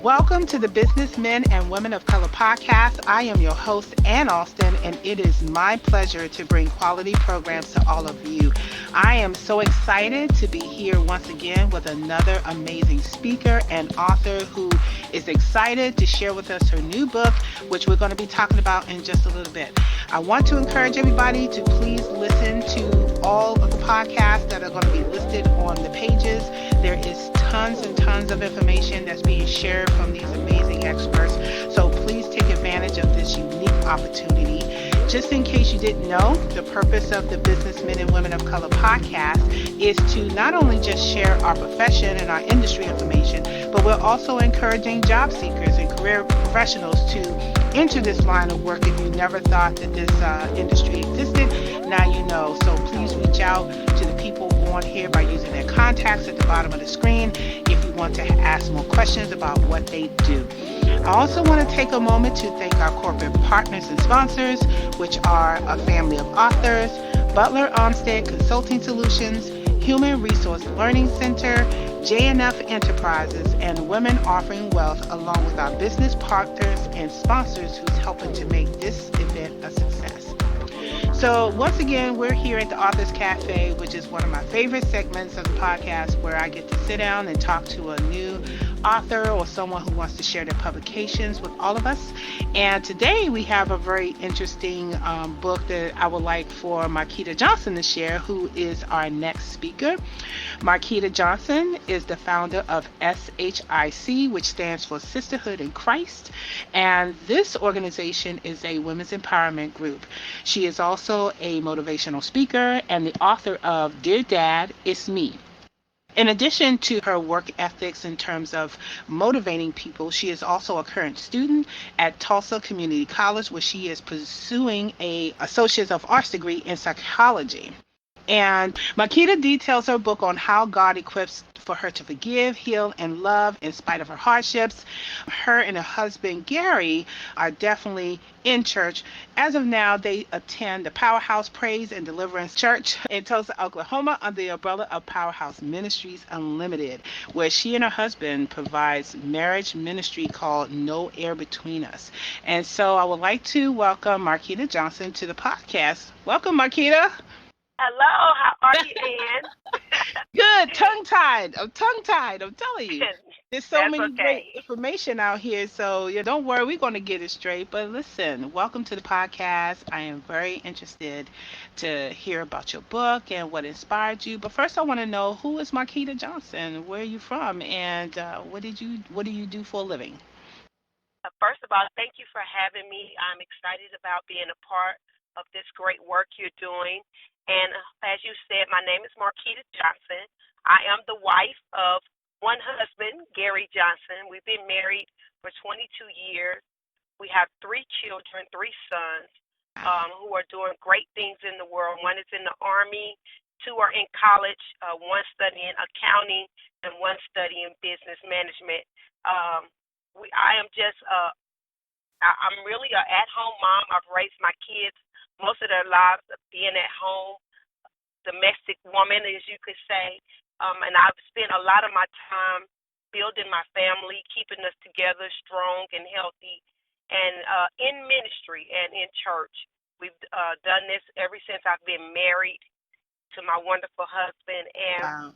Welcome to the Businessmen and Women of Color podcast. I am your host, Ann Alston, and it is my pleasure to bring quality programs to all of you. I am so excited to be here once again with another amazing speaker and author who is excited to share with us her new book, which we're going to be talking about in just a little bit. I want to encourage everybody to please listen to all of the podcasts that are going to be listed on the pages. There is tons and tons of information that's being shared from these amazing experts. So please take advantage of this unique opportunity. Just in case you didn't know, the purpose of the Businessmen and Women of Color podcast is to not only just share our profession and our industry information, but we're also encouraging job seekers and career professionals to enter this line of work. If you never thought that this industry existed, now you know. So please reach out to the people on here by using their contacts at the bottom of the screen if you want to ask more questions about what they do. I also want to take a moment to thank our corporate partners and sponsors, which are a family of authors, Butler Armstead Consulting Solutions, Human Resource Learning Center, J&F Enterprises, and Women Offering Wealth, along with our business partners and sponsors who's helping to make this event a success. So once again, we're here at the Authors Cafe, which is one of my favorite segments of the podcast, where I get to sit down and talk to a new author or someone who wants to share their publications with all of us. And today we have a very interesting book that I would like for Marquita Johnson to share, who is our next speaker. Marquita Johnson is the founder of SHIC, which stands for Sisterhood in Christ. And this organization is a women's empowerment group. She is also a motivational speaker and the author of Dear Dad, It's Me. In addition to her work ethics in terms of motivating people, she is also a current student at Tulsa Community College, where she is pursuing a Associate of Arts degree in psychology. And Makita details her book on how God equips for her to forgive, heal, and love in spite of her hardships. Her and her husband, Gary, are definitely in church. As of now, they attend the Powerhouse Praise and Deliverance Church in Tulsa, Oklahoma, under the umbrella of Powerhouse Ministries Unlimited, where she and her husband provides marriage ministry called No Air Between Us. And so I would like to welcome Marquita Johnson to the podcast. Welcome, Marquita. Hello, how are you, Ann? Good, tongue-tied. I'm tongue-tied. I'm telling you. There's so That's many great okay. information out here. So yeah, don't worry, we're going to get it straight. But listen, welcome to the podcast. I am very interested to hear about your book and what inspired you. But first, I want to know, who is Marquita Johnson? Where are you from? And what do you do for a living? First of all, thank you for having me. I'm excited about being a part of this great work you're doing. And as you said, my name is Marquita Johnson. I am the wife of one husband, Gary Johnson. We've been married for 22 years. We have three children, three sons, who are doing great things in the world. One is in the Army, two are in college, one studying accounting, and one studying business management. I am just I'm really a at-home mom. I've raised my kids most of their lives being at home, domestic woman, as you could say. And I've spent a lot of my time building my family, keeping us together strong and healthy, and in ministry and in church. We've done this ever since I've been married to my wonderful husband. And Wow.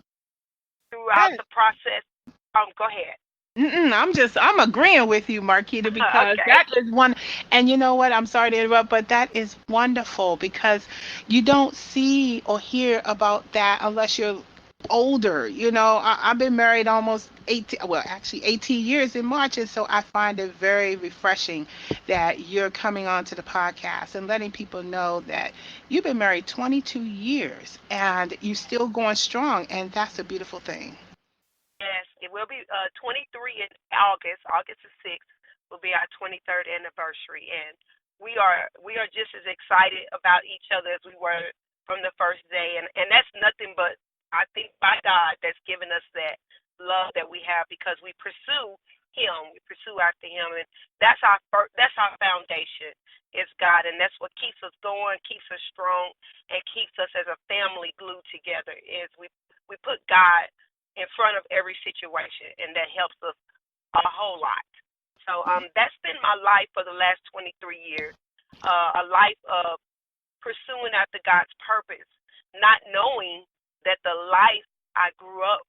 throughout the process, go ahead. I'm agreeing with you, Marquita, because Okay. that is one. And you know what? I'm sorry to interrupt, but that is wonderful because you don't see or hear about that unless you're older. I've been married almost 18, well, actually 18 years in March. And so I find it very refreshing that you're coming on to the podcast and letting people know that you've been married 22 years and you're still going strong. And that's a beautiful thing. Yes, it will be 23 in August. August the 6th will be our 23rd anniversary, and we are just as excited about each other as we were from the first day. And that's nothing but, I think, by God that's given us that love that we have, because we pursue Him, we pursue after Him, and that's our foundation. Is God, and that's what keeps us going, keeps us strong, and keeps us as a family glued together. Is we put God in front of every situation, and that helps us a whole lot. So that's been my life for the last 23 years, a life of pursuing after God's purpose, not knowing that the life I grew up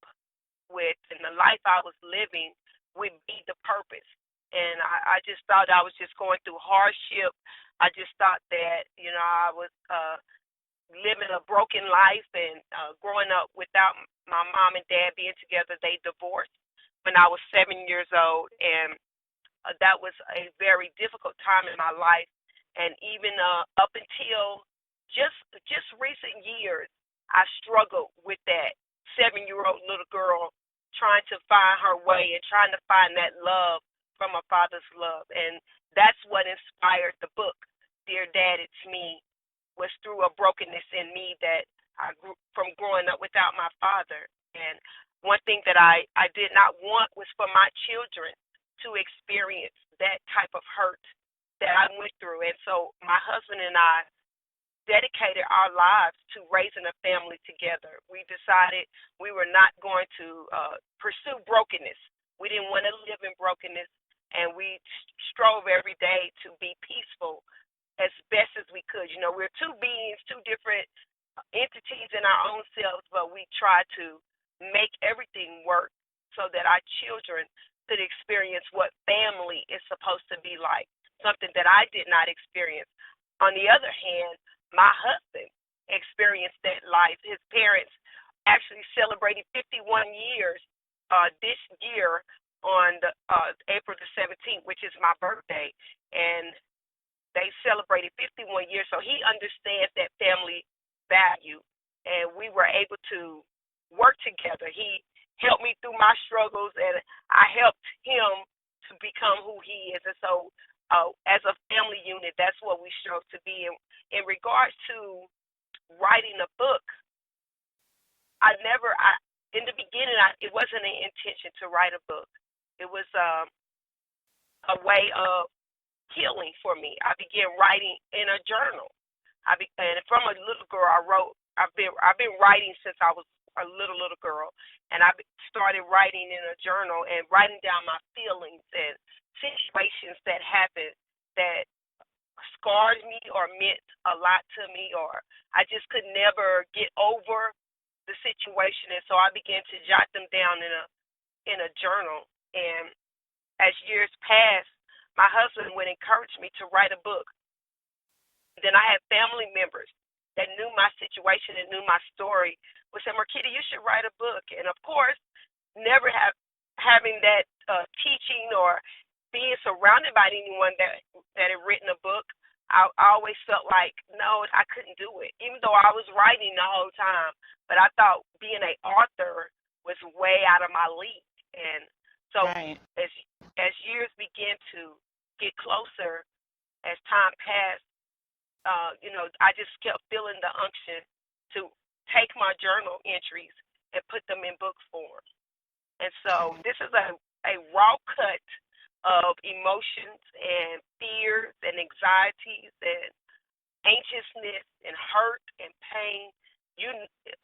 with and the life I was living would be the purpose. And I just thought I was just going through hardship. I just thought that, I was living a broken life and growing up without my mom and dad being together. They divorced when I was 7 years old, and that was a very difficult time in my life. And even up until just recent years, I struggled with that 7-year-old little girl trying to find her way and trying to find that love from a father's love. And that's what inspired the book, Dear Dad, It's Me, was through a brokenness in me that I grew from growing up without my father. And one thing that I did not want was for my children to experience that type of hurt that I went through. And so my husband and I dedicated our lives to raising a family together. We decided we were not going to pursue brokenness. We didn't want to live in brokenness, and we strove every day to be peaceful as best as we could. We're two beings, two different entities in our own selves, but we try to make everything work so that our children could experience what family is supposed to be like, something that I did not experience. On the other hand, my husband experienced that life. His parents actually celebrated 51 years this year on the April the 17th, which is my birthday, and they celebrated 51 years. So he understands that family value, and we were able to work together. He helped me through my struggles, and I helped him to become who he is. And so as a family unit, that's what we strove to be. In regards to writing a book, in the beginning, it wasn't an intention to write a book. It was a way of healing for me. I began writing in a journal. And from a little girl, I wrote. I've been writing since I was a little girl, and I started writing in a journal and writing down my feelings and situations that happened that scarred me or meant a lot to me, or I just could never get over the situation. And so I began to jot them down in a journal. And as years passed, my husband would encourage me to write a book. Then I had family members that knew my situation and knew my story would say, Marquita, you should write a book. And of course, never having that teaching or being surrounded by anyone that had written a book, I always felt like, no, I couldn't do it, even though I was writing the whole time. But I thought being an author was way out of my league. And so Right. as years began to get closer, as time passed, I just kept feeling the unction to take my journal entries and put them in book form. And so this is a raw cut of emotions and fears and anxieties and anxiousness and hurt and pain.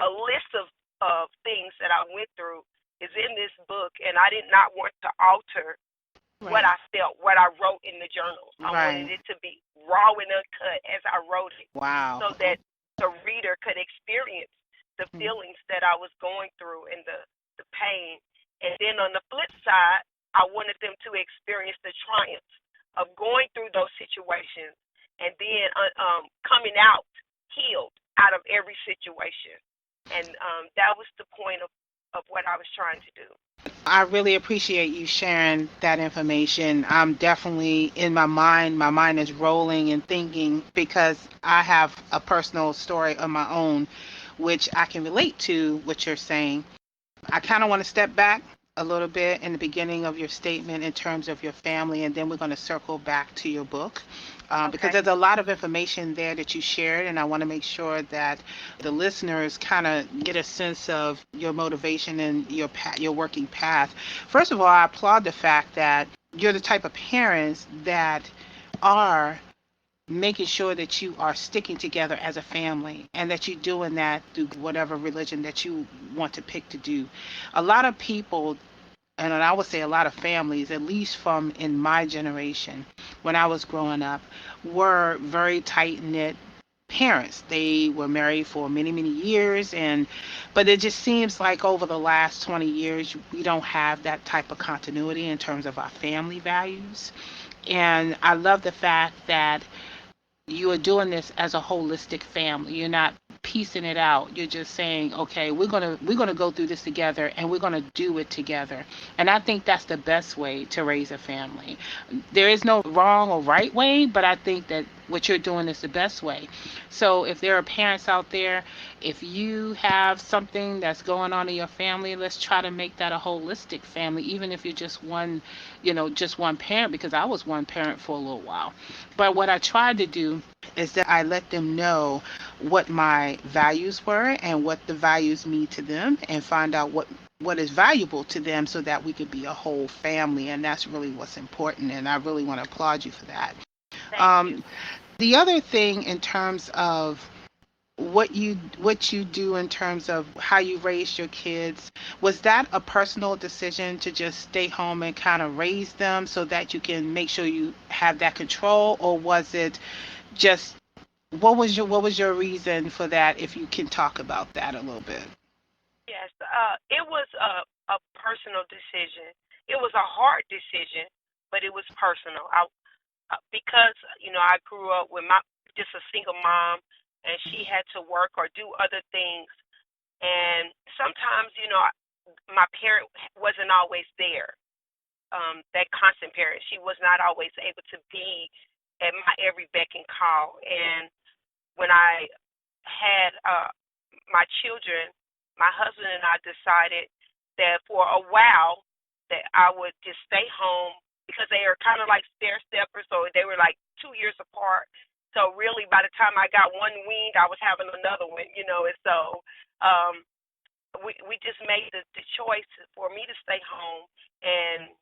A list of things that I went through is in this book, and I did not want to alter what Right. I felt, what I wrote in the journals. I wanted Right. it to be raw and uncut as I wrote it, Wow. so that the reader could experience the Mhm. feelings that I was going through and the pain. And then on the flip side, I wanted them to experience the triumph of going through those situations and then coming out healed out of every situation. And that was the point of what I was trying to do. I really appreciate you sharing that information. I'm definitely in my mind is rolling and thinking because I have a personal story of my own, which I can relate to what you're saying. I kind of want to step back a little bit in the beginning of your statement in terms of your family, and then we're going to circle back to your book because Okay. there's a lot of information there that you shared, and I want to make sure that the listeners kind of get a sense of your motivation and your working path. First of all, I applaud the fact that you're the type of parents that are making sure that you are sticking together as a family and that you're doing that through whatever religion that you want to pick to do. A lot of people and I would say a lot of families, at least from in my generation, when I was growing up, were very tight knit parents. They were married for many, many years, and but it just seems like over the last 20 years, we don't have that type of continuity in terms of our family values. And I love the fact that you are doing this as a holistic family. You're not piecing it out. You're just saying, okay, we're gonna go through this together, and we're gonna do it together. And I think that's the best way to raise a family. There is no wrong or right way, but I think that what you're doing is the best way. So if there are parents out there, if you have something that's going on in your family, let's try to make that a holistic family, even if you're just one, just one parent, because I was one parent for a little while. But what I tried to do is that I let them know what my values were and what the values mean to them, and find out what is valuable to them, so that we could be a whole family. And that's really what's important, and I really want to applaud you for that. Thank you. um, the other thing in terms of what you do in terms of how you raised your kids, was that a personal decision to just stay home and kind of raise them so that you can make sure you have that control, or was it just, what was your reason for that, if you can talk about that a little bit? Yes, it was a personal decision. It was a hard decision, but it was personal. Because I grew up with my just a single mom, and she had to work or do other things, and sometimes my parent wasn't always there. That constant parent, she was not always able to be at my every beck and call. And when I had my children, my husband and I decided that for a while that I would just stay home, because they are kind of like stair steppers, so they were like 2 years apart. So really, by the time I got one weaned, I was having another one. And so um, we just made the choice for me to stay home and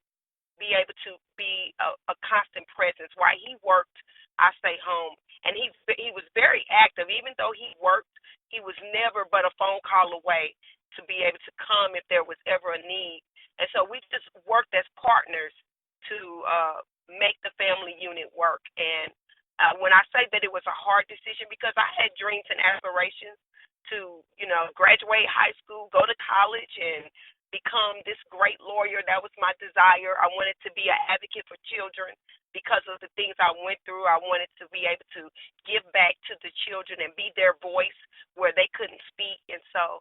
be able to be a constant presence. While he worked, I stayed home, and he was very active. Even though he worked, he was never but a phone call away to be able to come if there was ever a need. And so we just worked as partners to make the family unit work. And when I say that it was a hard decision, because I had dreams and aspirations to, graduate high school, go to college, and become this great lawyer. That was my desire. I wanted to be an advocate for children because of the things I went through. I wanted to be able to give back to the children and be their voice where they couldn't speak. And so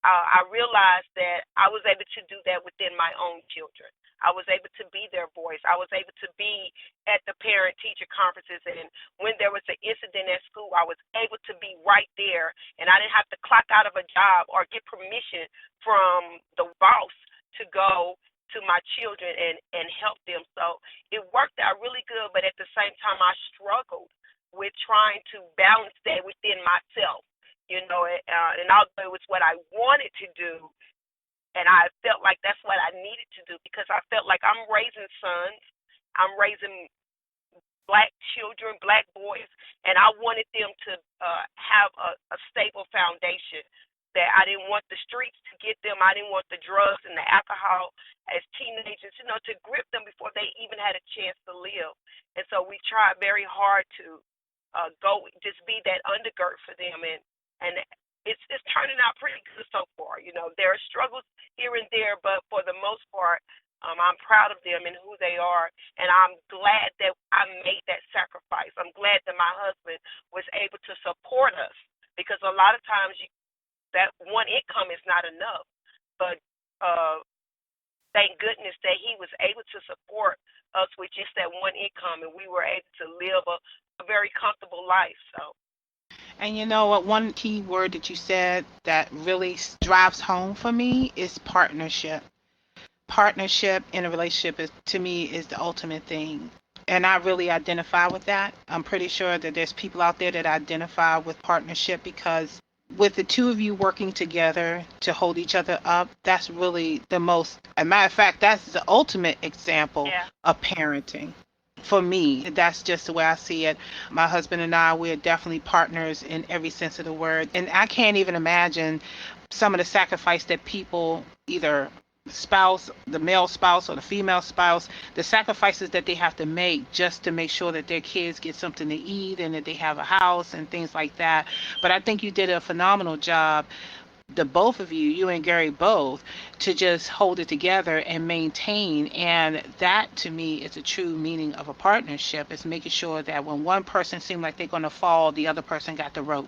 I realized that I was able to do that within my own children. I was able to be their voice. I was able to be at the parent teacher conferences. And when there was an incident at school, I was able to be right there. And I didn't have to clock out of a job or get permission from the boss to go to my children and help them. So it worked out really good. But at the same time, I struggled with trying to balance that within myself. And although it was what I wanted to do, and I felt like that's what I needed to do, because I felt like I'm raising sons, I'm raising black children, black boys, and I wanted them to have a stable foundation. That I didn't want the streets to get them. I didn't want the drugs and the alcohol as teenagers, to grip them before they even had a chance to live. And so we tried very hard to go just be that undergird for them, and it's turning out pretty good so far. There are struggles here and there, but for the most part, I'm proud of them and who they are, and I'm glad that I made that sacrifice. I'm glad that my husband was able to support us, because a lot of times that one income is not enough. But thank goodness that he was able to support us with just that one income, and we were able to live a very comfortable life. So And you know what? One key word that you said that really drives home for me is partnership. Partnership in a relationship is, to me, is the ultimate thing. And I really identify with that. I'm pretty sure that there's people out there that identify with partnership, because with the two of you working together to hold each other up, that's really the most, a matter of fact, that's the ultimate example yeah, of parenting. For me, that's just the way I see it. My husband and I, we're definitely partners in every sense of the word. And I can't even imagine some of the sacrifice that people either spouse, the male spouse or the female spouse, the sacrifices that they have to make just to make sure that their kids get something to eat and that they have a house and things like that. But I think you did a phenomenal job, the both of you, you and Gary both, to just hold it together and maintain. And that to me is a true meaning of a partnership. Is making sure that when one person seems like they're going to fall, the other person got the rope.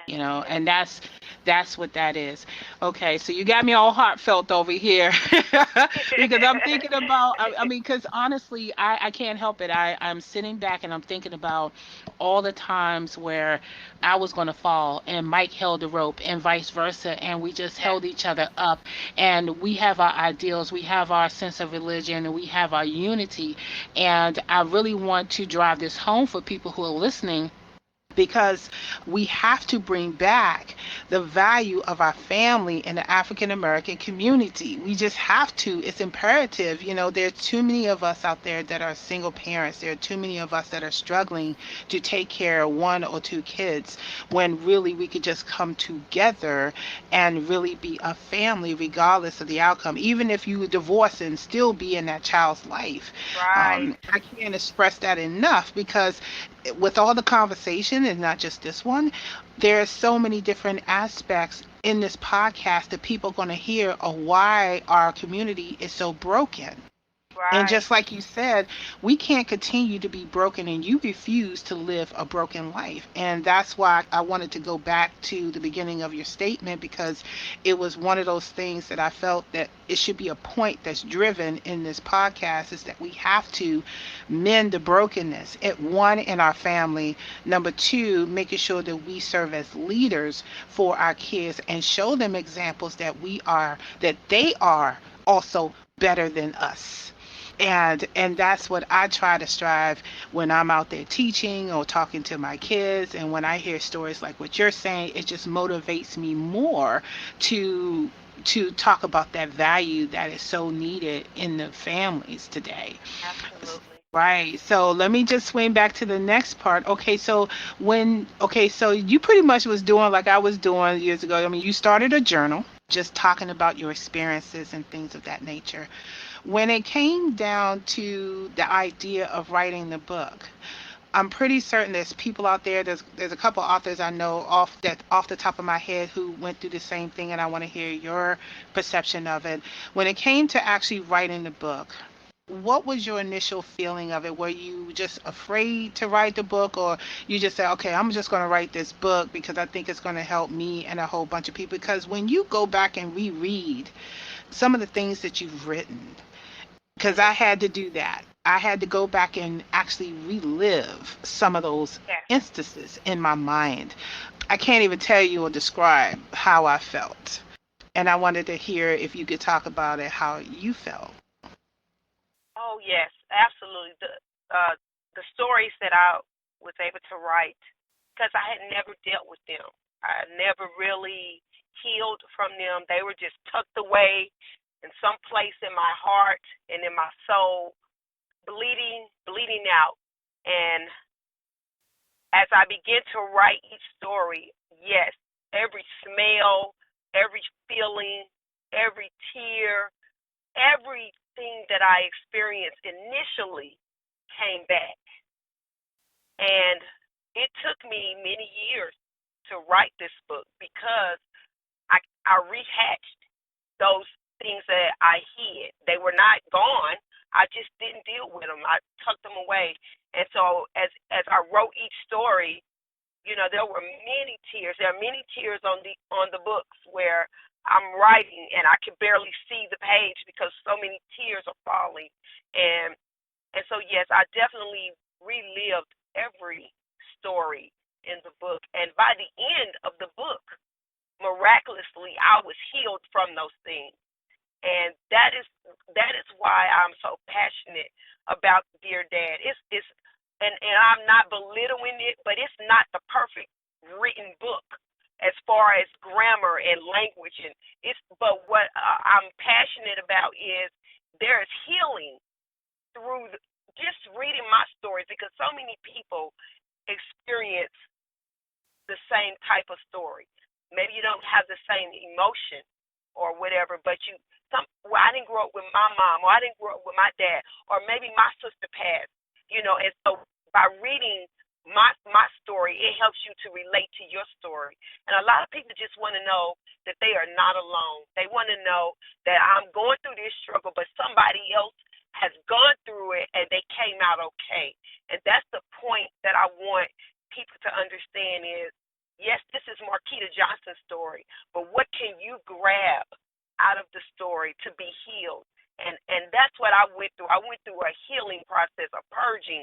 Yes. And that's what that is. Okay, so you got me all heartfelt over here because I'm thinking about, I mean, because honestly, I can't help it. I'm sitting back and I'm thinking about all the times where I was going to fall and Mike held the rope and vice versa, and we just Yes. held each other up. And we have our ideals, we have our sense of religion, and we have our unity. And I really want to drive this home for people who are listening, because we have to bring back the value of our family in the African American community. We just have to. It's imperative. There are too many of us out there that are single parents. There are too many of us that are struggling to take care of one or two kids, when really we could just come together and really be a family regardless of the outcome. Even if you divorce and still be in that child's life. Right. I can't express that enough, because with all the conversation, and not just this one, there are so many different aspects in this podcast that people are going to hear of why our community is so broken. And Right. just like you said, we can't continue to be broken, and you refuse to live a broken life. And that's why I wanted to go back to the beginning of your statement, because it was one of those things that I felt that it should be a point that's driven in this podcast, is that we have to mend the brokenness. One, in our family. Number two, making sure that we serve as leaders for our kids and show them examples that they are also better than us. And that's what I try to strive when I'm out there teaching or talking to my kids. And when I hear stories like what you're saying, it just motivates me more to talk about that value that is so needed in the families today. Absolutely. Right. So let me just swing back to the next part. So you pretty much was doing like I was doing years ago. I mean, you started a journal just talking about your experiences and things of that nature. When it came down to the idea of writing the book, I'm pretty certain there's people out there. There's a couple authors I know off the top of my head who went through the same thing, and I want to hear your perception of it. When it came to actually writing the book, what was your initial feeling of it? Were you just afraid to write the book, or you just said, okay, I'm just going to write this book because I think it's going to help me and a whole bunch of people? Because when you go back and reread some of the things that you've written, because I Mhm. had to do that. I had to go back and actually relive some of those Yes. instances in my mind. I can't even tell you or describe how I felt. And I wanted to hear if you could talk about it, how you felt. Oh yes, absolutely. The stories that I was able to write, because I had never dealt with them. I never really healed from them. They were just tucked away in some place in my heart and in my soul, bleeding out. And as I began to write each story, yes, every smell, every feeling, every tear, everything that I experienced initially came back. And it took me many years to write this book because I rehatched those things that I hid. They were not gone. I just didn't deal with them. I tucked them away. And so as I wrote each story, there were many tears. There are many tears on the books where I'm writing and I can barely see the page because so many tears are falling. And and so yes, I definitely relived every story in the book. And by the end of the book, miraculously I was healed from those things. And that is why I'm so passionate about Dear Dad. It's and I'm not belittling it, but it's not the perfect written book as far as grammar and language, and it's but what I'm passionate about is there is healing through just reading my stories, because so many people experience the same type of story. Maybe you don't have the same emotion or whatever, but I didn't grow up with my mom, or I didn't grow up with my dad, or maybe my sister passed, and so by reading my story, it helps you to relate to your story. And a lot of people just want to know that they are not alone. They want to know that I'm going through this struggle, but somebody else has gone through it and they came out okay. And that's the point that I want people to understand is, yes, this is Marquita Johnson's story, but what can you grab out of the story to be healed? And that's what I went through. I went through a healing process, a purging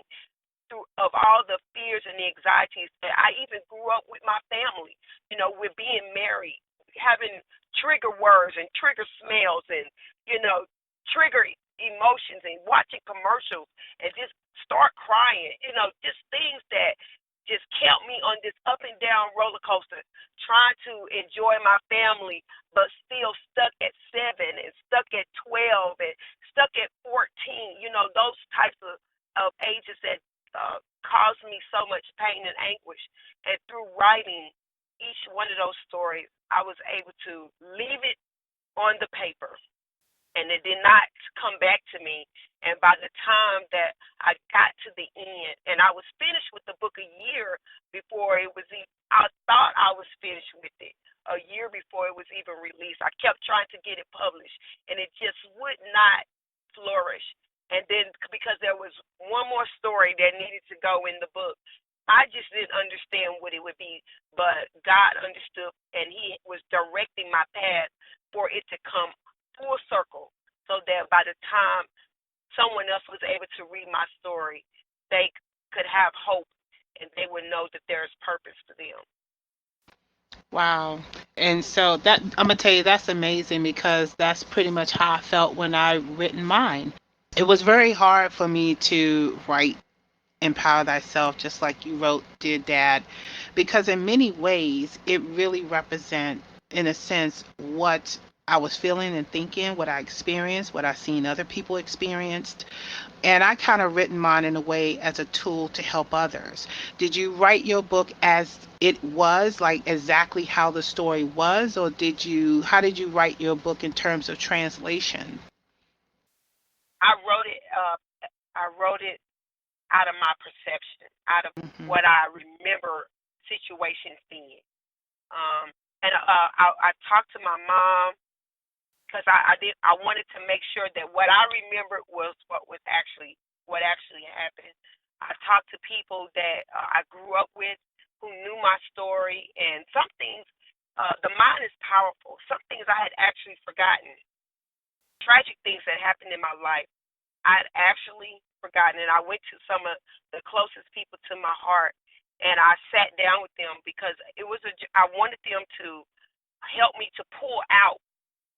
through of all the fears and the anxieties. I even grew up with my family, with being married, having trigger words and trigger smells and, trigger emotions and watching commercials and just start crying, just things that just kept me on this up and down roller coaster, trying to enjoy my family, but still stuck at 7 and stuck at 12 and stuck at 14, those types of ages that caused me so much pain and anguish. And through writing each one of those stories, I was able to leave it on the paper, and it did not come back to me. And by the time that I got to the end, and I was finished with the book a year before it was even, I thought I was finished with it a year before it was even released. I kept trying to get it published, and it just would not flourish. And then because there was one more story that needed to go in the book, I just didn't understand what it would be, but God understood, and He was directing my path for it to come full circle, so that by the time someone else was able to read my story, they could have hope and they would know that there's purpose for them. Wow. And so that I'm gonna tell you that's amazing because that's pretty much how I felt when I written mine. It was very hard for me to write Empower Thyself just like you wrote Dear Dad, because in many ways it really represent in a sense what I was feeling and thinking, what I experienced, what I seen other people experienced. And I kind of written mine in a way as a tool to help others. Did you write your book as it was, like exactly how the story was, or how did you write your book in terms of translation? I wrote it. I wrote it out of my perception, out of Hmm. what I remember situations being. And I talked to my mom because I wanted to make sure that what I remembered was what actually happened. I talked to people that I grew up with who knew my story, and some things, the mind is powerful. Some things I had actually forgotten, tragic things that happened in my life. I'd actually forgotten, and I went to some of the closest people to my heart, and I sat down with them because I wanted them to help me to pull out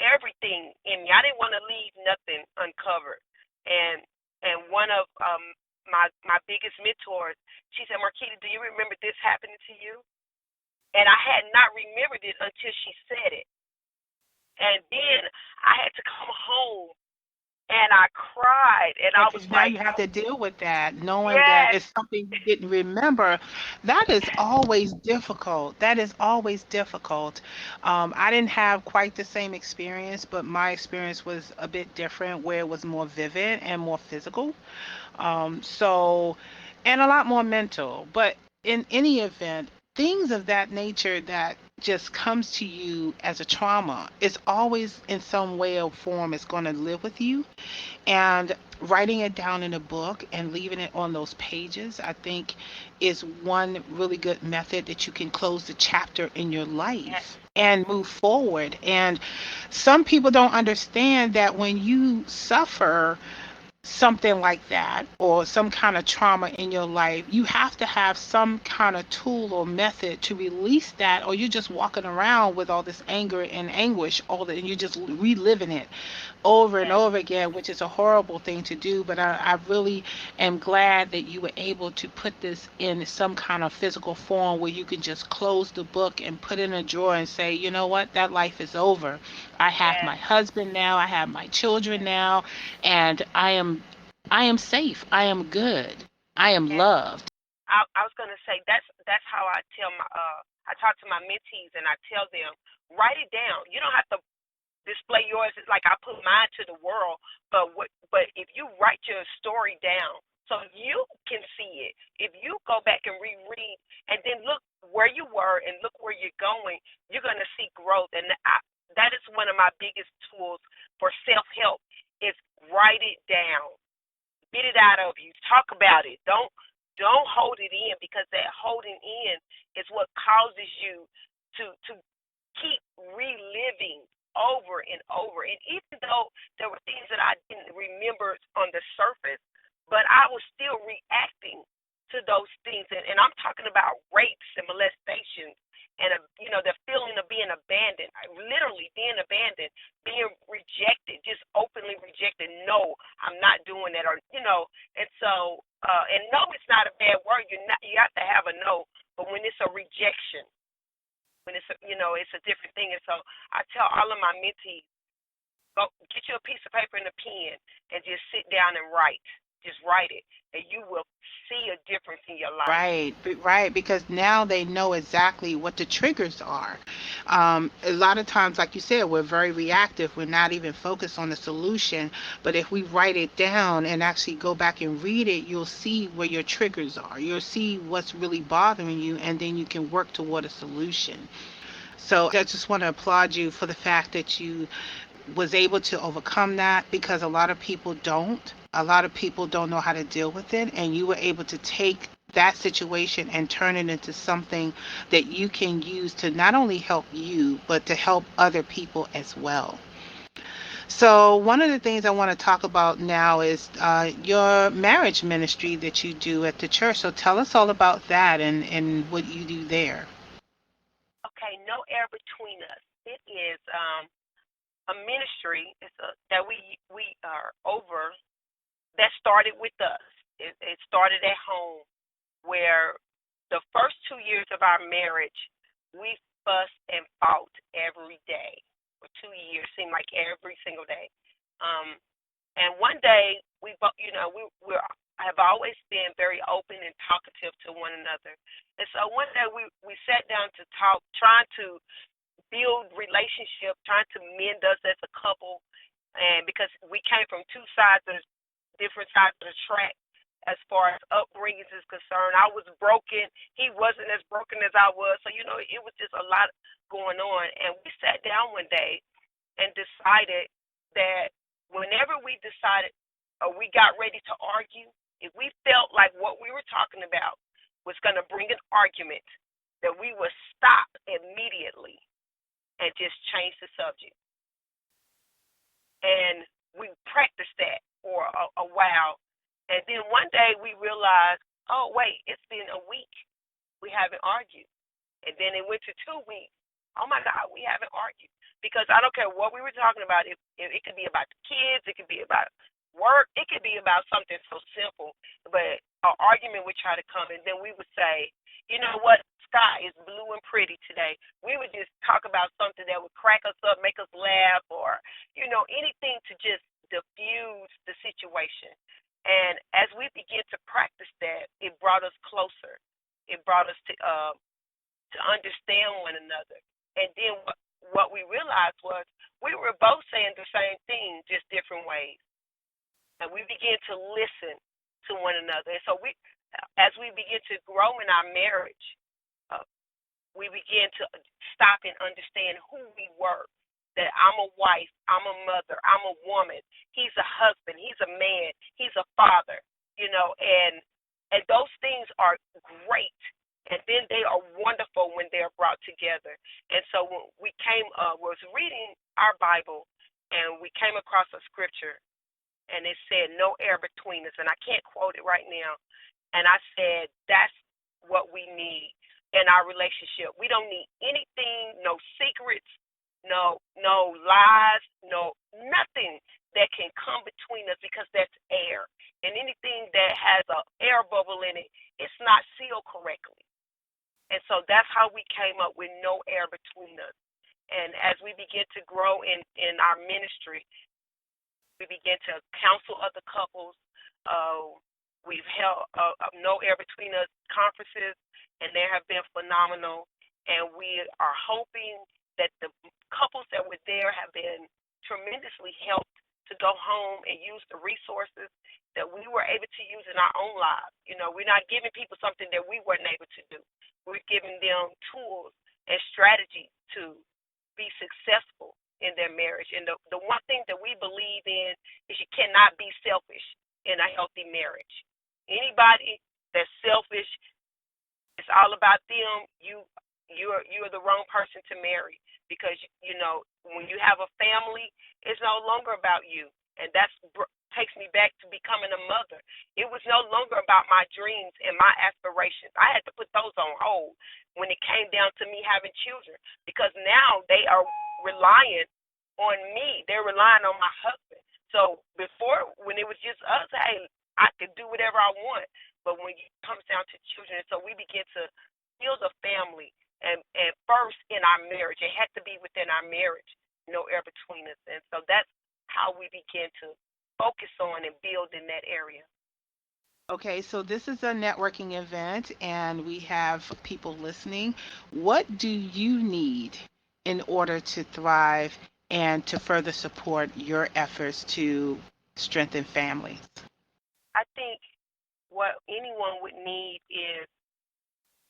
everything in me. I didn't want to leave nothing uncovered. And one of my biggest mentors, she said, Marquita, do you remember this happening to you? And I had not remembered it until she said it. And then I had to come home and I cried and I was Because now like, you have to deal with that, knowing that yes, it's something you didn't remember. That is always difficult. That is always difficult. I didn't have quite the same experience, but my experience was a bit different, where it was more vivid and more physical. So, and a lot more mental. But in any event, things of that nature that just comes to you as a trauma, it's always in some way or form it's going to live with you. And writing it down in a book and leaving it on those pages, I think, is one really good method that you can close the chapter in your yes, life and move forward. And some people don't understand that when you suffer something like that or some kind of trauma in your life, you have to have some kind of tool or method to release that, or you're just walking around with all this anger and anguish, all that, and you're just reliving it over and yes, over again, which is a horrible thing to do. But I really am glad that you were able to put this in some kind of physical form where you can just close the book and put it in a drawer and say, you know what, that life is over. I have yes, my husband now, I have my children now, and I am safe. I am good. I am yes. loved. I was gonna say that's how I tell my I talk to my mentees and I tell them, write it down. You don't have to display yours. It's like I put mine to the world. But if you write your story down so you can see it, if you go back and reread and then look where you were and look where you're going, you're gonna see growth. And that is one of my biggest tools for self help is write it down, get it out of you, talk about it. Don't hold it in, because that holding in is what causes you to keep reliving over and over. And even though there were things that I didn't remember on the surface, but I was still reacting to those things. And I'm talking about rapes and molestations and, the feeling of being abandoned, literally being abandoned, being rejected, just openly rejected. No, I'm not doing that. And so, and no, it's not a bad word. You have to have a no, but when it's a rejection, when it's a different thing. And so I tell all of my mentees, go get you a piece of paper and a pen and just sit down and write. Just write it, and you will see a difference in your life. Right, right, because now they know exactly what the triggers are. A lot of times, like you said, we're very reactive. We're not even focused on the solution. But if we write it down and actually go back and read it, you'll see where your triggers are. You'll see what's really bothering you, and then you can work toward a solution. So I just want to applaud you for the fact that you was able to overcome that, because a lot of people don't. A lot of people don't know how to deal with it, and you were able to take that situation and turn it into something that you can use to not only help you, but to help other people as well. So, one of the things I want to talk about now is your marriage ministry that you do at the church. So, tell us all about that and what you do there. Okay, no air between us. It is a ministry. That we are over. That started with us. It started at home, where the first 2 years of our marriage, we fussed and fought every day. For 2 years, seemed like every single day. Um, and one day, we both, we have always been very open and talkative to one another. And so one day we sat down to talk, trying to build relationship, trying to mend us as a couple. And because we came from two sides of different sides of the track as far as upbringings is concerned. I was broken. He wasn't as broken as I was. So, it was just a lot going on. And we sat down one day and decided that whenever we decided or we got ready to argue, if we felt like what we were talking about was going to bring an argument, that we would stop immediately and just change the subject. And we practiced that for a while. And then one day we realized, oh, wait, it's been a week. We haven't argued. And then it went to 2 weeks. Oh, my God, we haven't argued. Because I don't care what we were talking about. If it could be about the kids. It could be about work. It could be about something so simple. But an argument would try to come. And then we would say, you know what? Sky is blue and pretty today. We would just talk about something that would crack us up, make us laugh, or, anything to just diffuse the situation. And as we began to practice that, it brought us closer. It brought us to understand one another. And then what we realized was we were both saying the same thing, just different ways. And we began to listen to one another. And so as we begin to grow in our marriage, uh, we began to stop and understand who we were. That I'm a wife, I'm a mother, I'm a woman. He's a husband, he's a man, he's a father. And those things are great. And then they are wonderful when they're brought together. And so when we was reading our Bible, and we came across a scripture, and it said, no air between us. And I can't quote it right now. And I said, that's what we need in our relationship. We don't need anything, no secrets, no lies, no nothing that can come between us, because that's air. And anything that has an air bubble in it, it's not sealed correctly. And so that's how we came up with no air between us. And as we begin to grow in our ministry, we begin to counsel other couples. We've held no air between us conferences, and they have been phenomenal. And we are hoping that the couples that were there have been tremendously helped to go home and use the resources that we were able to use in our own lives. We're not giving people something that we weren't able to do. We're giving them tools and strategies to be successful in their marriage. And the one thing that we believe in is you cannot be selfish in a healthy marriage. Anybody that's selfish, it's all about them. You're the wrong person to marry, because when you have a family, it's no longer about you, and that takes me back to becoming a mother. It was no longer about my dreams and my aspirations. I had to put those on hold when it came down to me having children, because now they are relying on me. They're relying on my husband. So before, when it was just us, hey, I could do whatever I want. But when it comes down to children, so we begin to build a family, and first in our marriage, it had to be within our marriage, no air between us. And so that's how we begin to focus on and build in that area. Okay, so this is a networking event and we have people listening. What do you need in order to thrive and to further support your efforts to strengthen families? I think what anyone would need is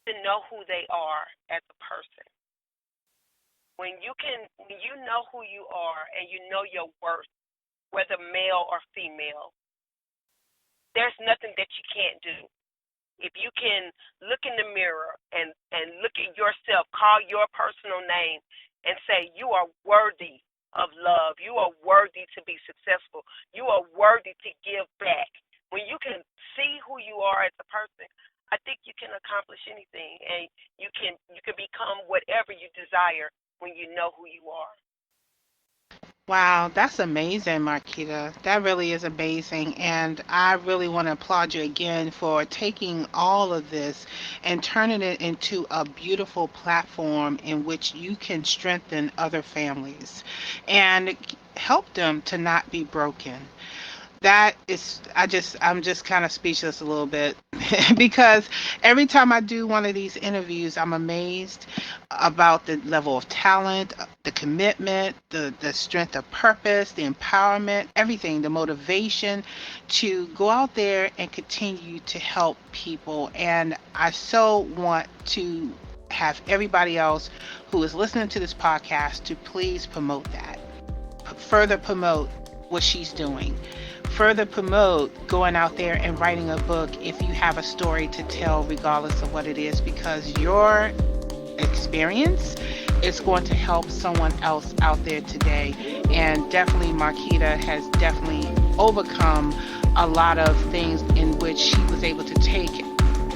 to know who they are as a person. When you know who you are and you know your worth, whether male or female, there's nothing that you can't do. If you can look in the mirror and look at yourself, call your personal name and say, you are worthy of love. You are worthy to be successful. You are worthy to give back. When you can see who you are as a person, I think you can accomplish anything, and you can become whatever you desire when you know who you are. Wow, that's amazing, Marquita. That really is amazing. And I really want to applaud you again for taking all of this and turning it into a beautiful platform in which you can strengthen other families and help them to not be broken. That is, I'm just kind of speechless a little bit because every time I do one of these interviews, I'm amazed about the level of talent, the commitment, the strength of purpose, the empowerment, everything, the motivation to go out there and continue to help people. And I so want to have everybody else who is listening to this podcast to please promote that, further promote what she's doing, further promote going out there and writing a book if you have a story to tell, regardless of what it is, because your experience is going to help someone else out there today. And definitely Marquita has definitely overcome a lot of things in which she was able to take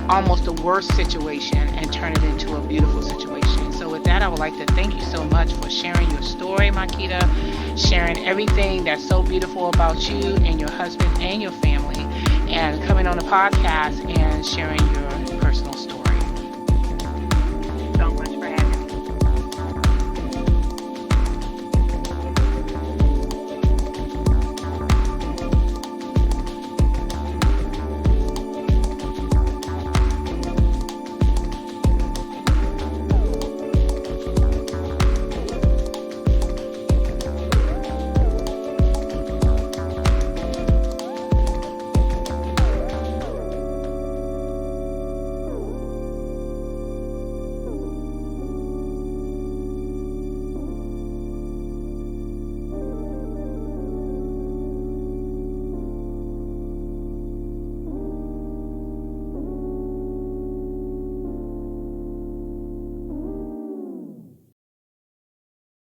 almost the worst situation and turn it into a beautiful situation. So with that, I would like to thank you so much for sharing your story, Marquita, sharing everything that's so beautiful about you and your husband and your family, and coming on the podcast and sharing your personal story.